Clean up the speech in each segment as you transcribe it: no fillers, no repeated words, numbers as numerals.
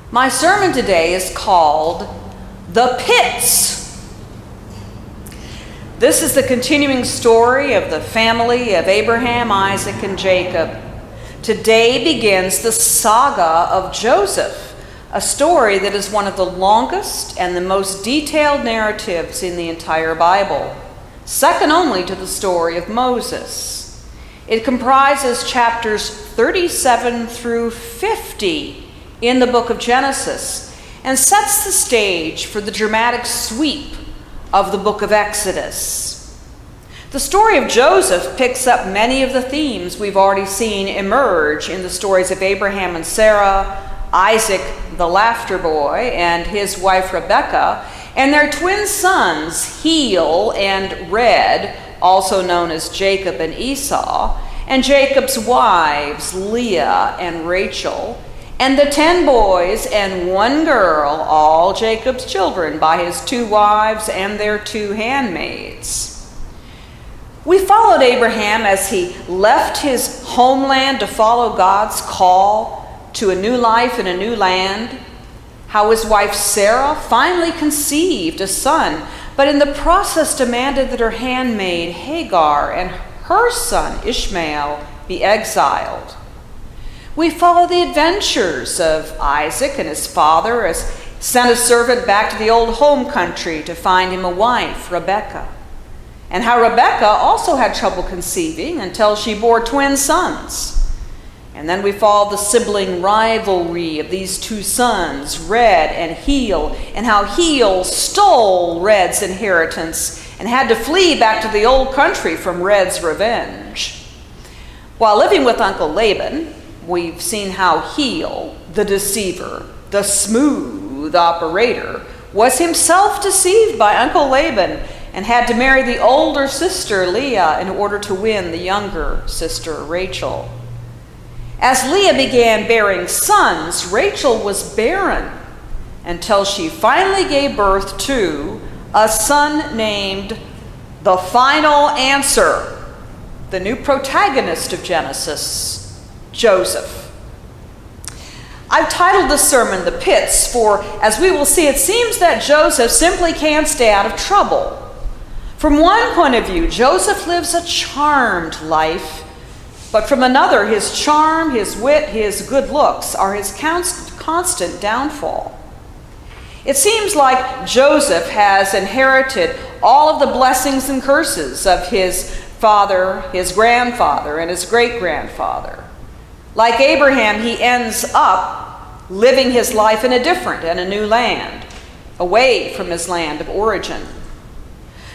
My sermon today is called The Pits. This is the continuing story of the family of Abraham, Isaac, and Jacob. Today begins the saga of Joseph, a story that is one of the longest and the most detailed narratives in the entire Bible, second only to the story of Moses. It comprises chapters 37 through 50 in the book of Genesis and sets the stage for the dramatic sweep of the book of Exodus. The story of Joseph picks up many of the themes we've already seen emerge in the stories of Abraham and Sarah, Isaac, the laughter boy, and his wife Rebekah, and their twin sons, Heel and Red, also known as Jacob and Esau, and Jacob's wives, Leah and Rachel, and the 10 boys and 1 girl, all Jacob's children, by his 2 wives and their 2 handmaids. We followed Abraham as he left his homeland to follow God's call to a new life in a new land, how his wife Sarah finally conceived a son, but in the process demanded that her handmaid Hagar and her son Ishmael be exiled. We follow the adventures of Isaac and his father as he sent a servant back to the old home country to find him a wife, Rebekah, and how Rebekah also had trouble conceiving until she bore twin sons. And then we follow the sibling rivalry of these 2 sons, Red and Heel, and how Heel stole Red's inheritance and had to flee back to the old country from Red's revenge. While living with Uncle Laban, we've seen how Heel, the deceiver, the smooth operator, was himself deceived by Uncle Laban and had to marry the older sister Leah in order to win the younger sister Rachel. As Leah began bearing sons, Rachel was barren until she finally gave birth to a son named the Final Answer, the new protagonist of Genesis, Joseph. I've titled the sermon The Pits, for as we will see, it seems that Joseph simply can't stay out of trouble. From one point of view, Joseph lives a charmed life, but from another, his charm, his wit, his good looks are his constant downfall. It seems like Joseph has inherited all of the blessings and curses of his father, his grandfather, and his great-grandfather. Like Abraham, he ends up living his life in a different and a new land, away from his land of origin.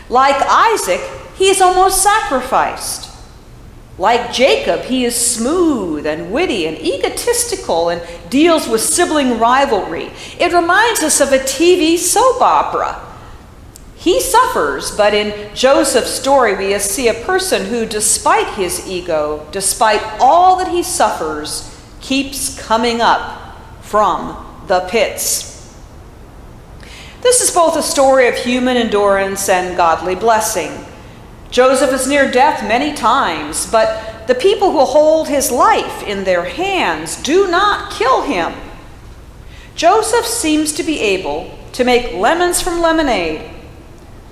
Like Isaac, he is almost sacrificed. Like Jacob, he is smooth and witty and egotistical and deals with sibling rivalry. It reminds us of a TV soap opera. He suffers, but in Joseph's story, we see a person who, despite his ego, despite all that he suffers, keeps coming up from the pits. This is both a story of human endurance and godly blessing. Joseph is near death many times, but the people who hold his life in their hands do not kill him. Joseph seems to be able to make lemons from lemonade,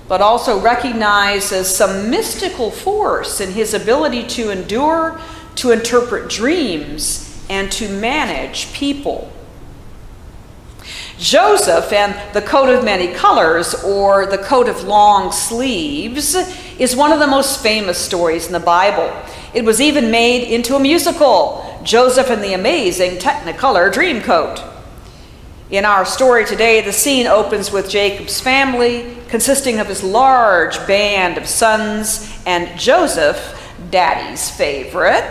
but also recognizes some mystical force in his ability to endure, to interpret dreams, and to manage people. Joseph and the coat of many colors, or the coat of long sleeves, is one of the most famous stories in the Bible. It was even made into a musical, Joseph and the Amazing Technicolor Dreamcoat. In our story today, the scene opens with Jacob's family, consisting of his large band of sons, and Joseph, Daddy's favorite.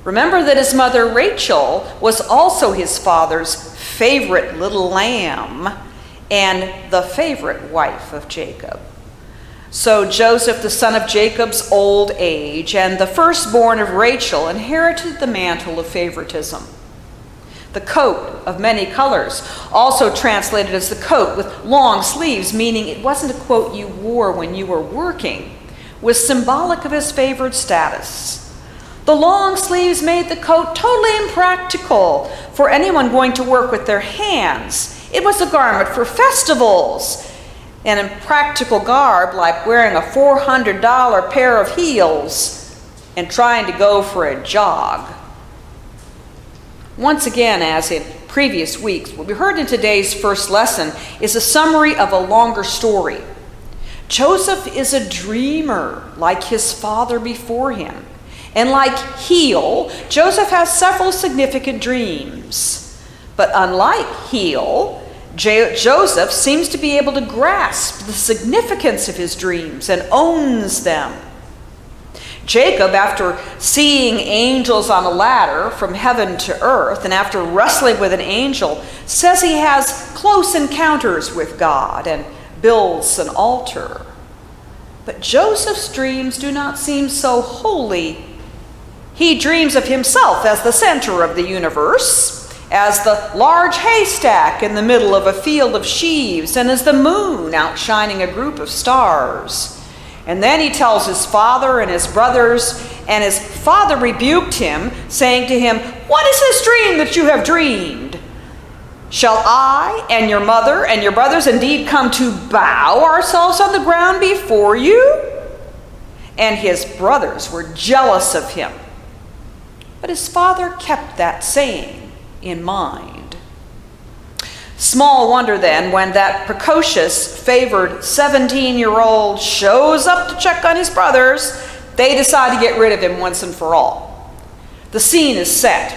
Remember that his mother Rachel was also his father's favorite little lamb and the favorite wife of Jacob. So Joseph, the son of Jacob's old age and the firstborn of Rachel, inherited the mantle of favoritism. The coat of many colors, also translated as the coat with long sleeves, meaning it wasn't a coat you wore when you were working, was symbolic of his favored status. The The long sleeves made the coat totally impractical for anyone going to work with their hands. It was a garment for festivals, an impractical garb like wearing a $400 pair of heels and trying to go for a jog. Once again, as in previous weeks, what we heard in today's first lesson is a summary of a longer story. Joseph is a dreamer like his father before him. And like Heel, Joseph has several significant dreams. But unlike Heel, Joseph seems to be able to grasp the significance of his dreams and owns them. Jacob, after seeing angels on a ladder from heaven to earth, and after wrestling with an angel, says he has close encounters with God and builds an altar. But Joseph's dreams do not seem so holy. He dreams of himself as the center of the universe, as the large haystack in the middle of a field of sheaves, and as the moon outshining a group of stars. And then he tells his father and his brothers, and his father rebuked him, saying to him, "What is this dream that you have dreamed? Shall I and your mother and your brothers indeed come to bow ourselves on the ground before you?" And his brothers were jealous of him. But his father kept that saying in mind. Small wonder then when that precocious, favored 17-year-old shows up to check on his brothers, they decide to get rid of him once and for all. The scene is set.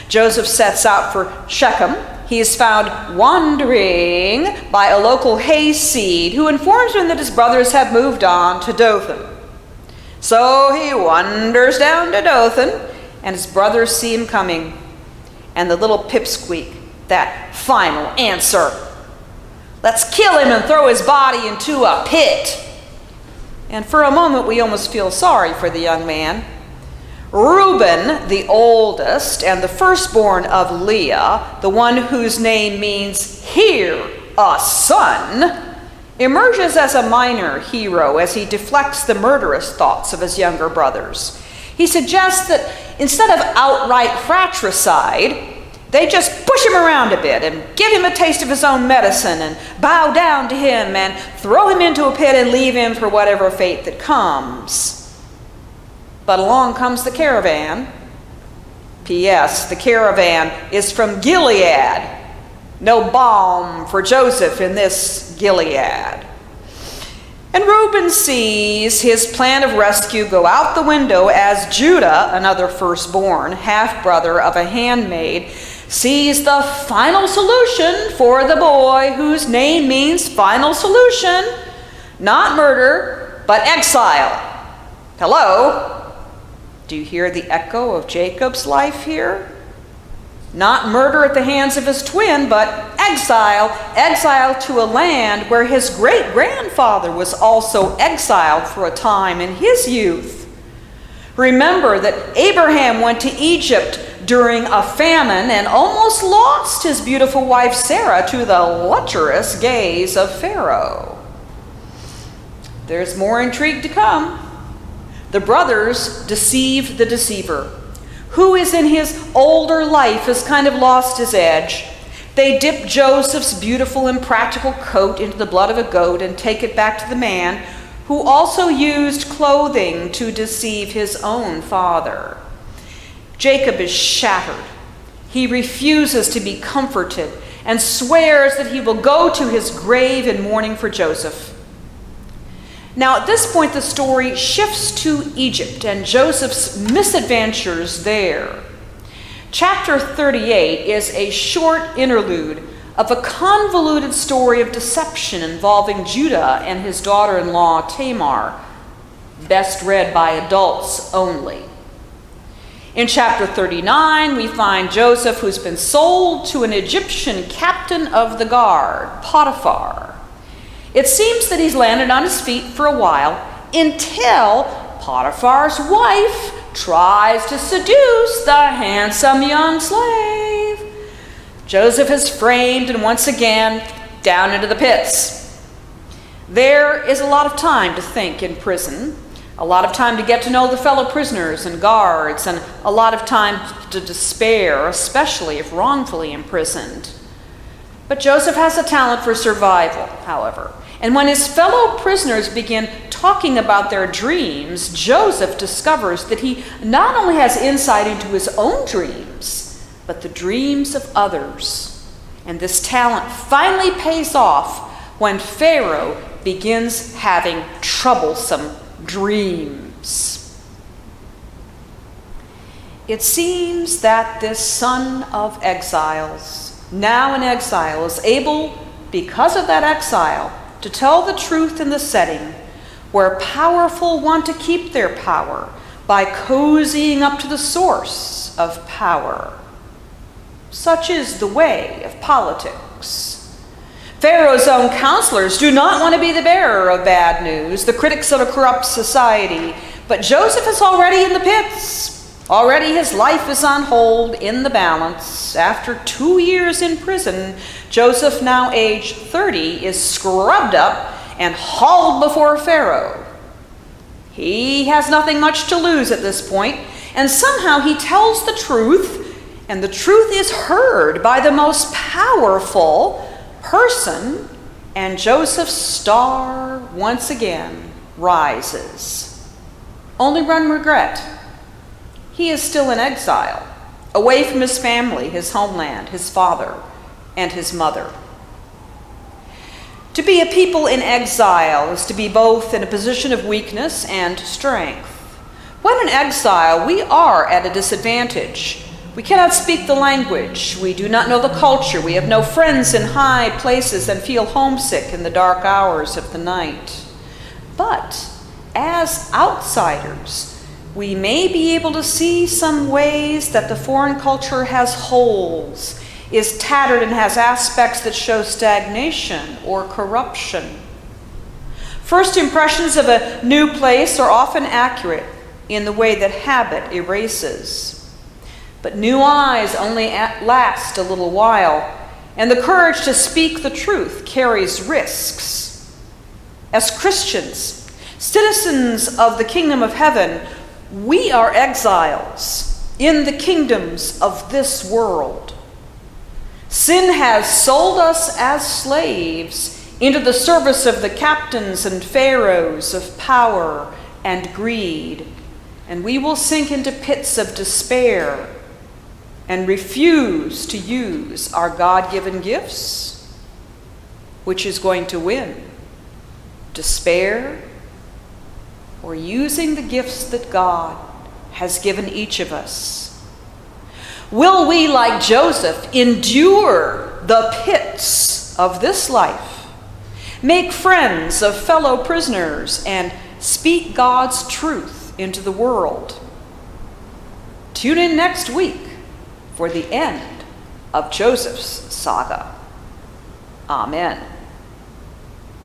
Joseph sets out for Shechem. He is found wandering by a local hayseed who informs him that his brothers have moved on to Dothan. So he wanders down to Dothan, and his brothers see him coming, and the little pipsqueak, that final answer: "Let's kill him and throw his body into a pit." And for a moment we almost feel sorry for the young man. Reuben, the oldest and the firstborn of Leah, the one whose name means "here, a son," emerges as a minor hero as he deflects the murderous thoughts of his younger brothers. He suggests that instead of outright fratricide, they just push him around a bit and give him a taste of his own medicine and bow down to him and throw him into a pit and leave him for whatever fate that comes. But along comes the caravan. P.S. The caravan is from Gilead. No balm for Joseph in this Gilead. And Reuben sees his plan of rescue go out the window as Judah, another firstborn, half-brother of a handmaid, sees the final solution for the boy whose name means final solution. Not murder, but exile. Hello? Do you hear the echo of Jacob's life here? Not murder at the hands of his twin, but exile. Exile to a land where his great-grandfather was also exiled for a time in his youth. Remember that Abraham went to Egypt during a famine and almost lost his beautiful wife Sarah to the lecherous gaze of Pharaoh. There's more intrigue to come. The brothers deceive the deceiver, who is in his older life has kind of lost his edge. They dip Joseph's beautiful and practical coat into the blood of a goat and take it back to the man who also used clothing to deceive his own father. Jacob is shattered. He refuses to be comforted and swears that he will go to his grave in mourning for Joseph. Now, at this point, the story shifts to Egypt and Joseph's misadventures there. Chapter 38 is a short interlude of a convoluted story of deception involving Judah and his daughter-in-law Tamar, best read by adults only. In chapter 39, we find Joseph, who's been sold to an Egyptian captain of the guard, Potiphar. It seems that he's landed on his feet for a while until Potiphar's wife tries to seduce the handsome young slave. Joseph is framed and once again down into the pits. There is a lot of time to think in prison. A lot of time to get to know the fellow prisoners and guards, and a lot of time to despair, especially if wrongfully imprisoned. But Joseph has a talent for survival, however. And when his fellow prisoners begin talking about their dreams, Joseph discovers that he not only has insight into his own dreams, but the dreams of others. And this talent finally pays off when Pharaoh begins having troublesome dreams. It seems that this son of exiles, now in exile, is able, because of that exile, to tell the truth in the setting where powerful want to keep their power by cozying up to the source of power. Such is the way of politics. Pharaoh's own counselors do not want to be the bearer of bad news, the critics of a corrupt society, but Joseph is already in the pits. Already his life is on hold, in the balance. After 2 years in prison, Joseph, now age 30, is scrubbed up and hauled before Pharaoh. He has nothing much to lose at this point, and somehow he tells the truth, and the truth is heard by the most powerful person, and Joseph's star once again rises. Only one regret. He is still in exile, away from his family, his homeland, his father, and his mother. To be a people in exile is to be both in a position of weakness and strength. When in exile, we are at a disadvantage. We cannot speak the language. We do not know the culture. We have no friends in high places and feel homesick in the dark hours of the night. But as outsiders, we may be able to see some ways that the foreign culture has holes, is tattered, and has aspects that show stagnation or corruption. First impressions of a new place are often accurate in the way that habit erases. But new eyes only last a little while, and the courage to speak the truth carries risks. As Christians, citizens of the kingdom of heaven, we are exiles in the kingdoms of this world. Sin has sold us as slaves into the service of the captains and pharaohs of power and greed, and we will sink into pits of despair and refuse to use our God-given gifts. Which is going to win? Despair, or using the gifts that God has given each of us? Will we, like Joseph, endure the pits of this life, make friends of fellow prisoners, and speak God's truth into the world? Tune in next week for the end of Joseph's saga. Amen.